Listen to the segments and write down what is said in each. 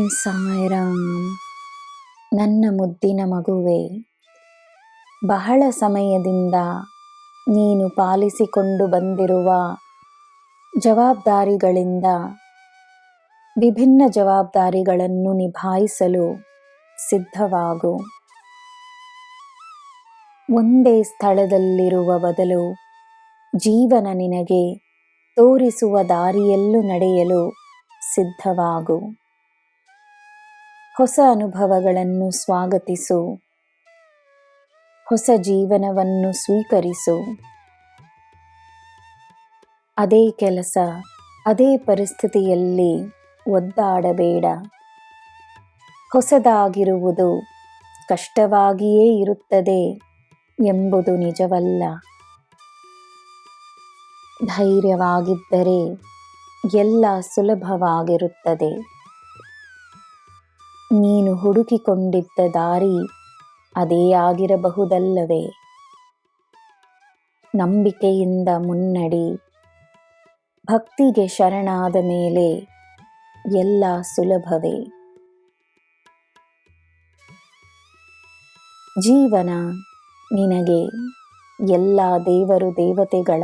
ಸಾಯಿರಾಮ್. ನನ್ನ ಮುದ್ದಿನ ಮಗುವೆ, ಬಹಳ ಸಮಯದಿಂದ ನೀನು ಪಾಲಿಸಿಕೊಂಡು ಬಂದಿರುವ ಜವಾಬ್ದಾರಿಗಳಿಂದ ವಿಭಿನ್ನ ಜವಾಬ್ದಾರಿಗಳನ್ನು ನಿಭಾಯಿಸಲು ಸಿದ್ಧವಾಗು. ಒಂದೇ ಸ್ಥಳದಲ್ಲಿರುವ ಬದಲು ಜೀವನ ನಿನಗೆ ತೋರಿಸುವ ದಾರಿಯಲ್ಲೂ ನಡೆಯಲು ಸಿದ್ಧವಾಗು. ಹೊಸ ಅನುಭವಗಳನ್ನು ಸ್ವಾಗತಿಸು. ಹೊಸ ಜೀವನವನ್ನು ಸ್ವೀಕರಿಸು. ಅದೇ ಕೆಲಸ, ಅದೇ ಪರಿಸ್ಥಿತಿಯಲ್ಲಿ ಒದ್ದಾಡಬೇಡ. ಹೊಸದಾಗಿರುವುದು ಕಷ್ಟವಾಗಿಯೇ ಇರುತ್ತದೆ ಎಂಬುದು ನಿಜವಲ್ಲ. ಧೈರ್ಯವಾಗಿದ್ದರೆ ಎಲ್ಲ ಸುಲಭವಾಗಿರುತ್ತದೆ. ನೀನು ಹುಡುಕಿಕೊಂಡಿದ್ದ ದಾರಿ ಅದೇ ಆಗಿರಬಹುದಲ್ಲವೇ? ನಂಬಿಕೆಯಿಂದ ಮುನ್ನಡಿ. ಭಕ್ತಿಗೆ ಶರಣಾದ ಮೇಲೆ ಎಲ್ಲ ಸುಲಭವೇ. ಜೀವನ ನಿನಗೆ ಎಲ್ಲ ದೇವರು ದೇವತೆಗಳ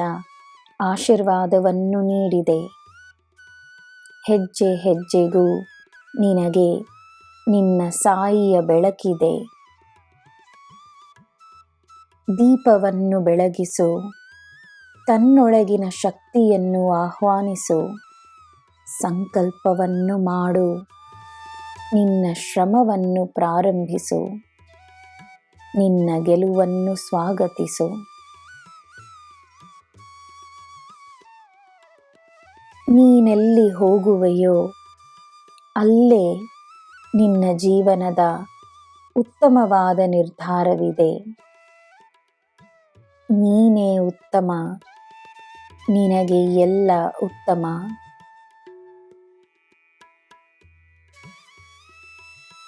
ಆಶೀರ್ವಾದವನ್ನು ನೀಡಿದೆ. ಹೆಜ್ಜೆ ಹೆಜ್ಜೆಗೂ ನಿನಗೆ ನಿನ್ನ ಸಾಯಿಯ ಬೆಳಕಿದೆ. ದೀಪವನ್ನು ಬೆಳಗಿಸು. ತನ್ನೊಳಗಿನ ಶಕ್ತಿಯನ್ನು ಆಹ್ವಾನಿಸು. ಸಂಕಲ್ಪವನ್ನು ಮಾಡು. ನಿನ್ನ ಶ್ರಮವನ್ನು ಪ್ರಾರಂಭಿಸು. ನಿನ್ನ ಗೆಲುವನ್ನು ಸ್ವಾಗತಿಸು. ನೀನೆಲ್ಲಿ ಹೋಗುವೆಯೋ ಅಲ್ಲೇ ನಿನ್ನ ಜೀವನದ ಉತ್ತಮವಾದ ನಿರ್ಧಾರವಿದೆ. ನೀನೇ ಉತ್ತಮ. ನಿನಗೆ ಎಲ್ಲ ಉತ್ತಮ.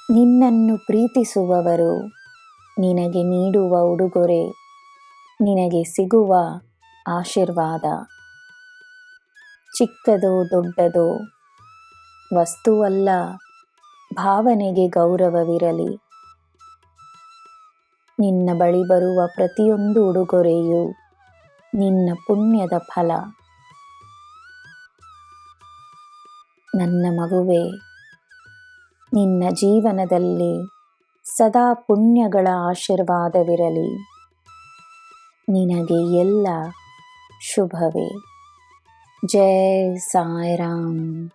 ನಿನ್ನನ್ನು ಪ್ರೀತಿಸುವವರು ನಿನಗೆ ನೀಡುವ ಉಡುಗೊರೆ ನಿನಗೆ ಸಿಗುವ ಆಶೀರ್ವಾದ. ಚಿಕ್ಕದೋ ದೊಡ್ಡದೋ ವಸ್ತುವಲ್ಲ, ಭಾವನೆಗೆ ಗೌರವವಿರಲಿ. ನಿನ್ನ ಬಳಿ ಬರುವ ಪ್ರತಿಯೊಂದು ಉಡುಗೊರೆಯೂ ನಿನ್ನ ಪುಣ್ಯದ ಫಲ. ನನ್ನ ಮಗುವೆ, ನಿನ್ನ ಜೀವನದಲ್ಲಿ ಸದಾ ಪುಣ್ಯಗಳ ಆಶೀರ್ವಾದವಿರಲಿ. ನಿನಗೆ ಎಲ್ಲ ಶುಭವೇ. ಜೈ ಸಾಯಿರಾಮ್.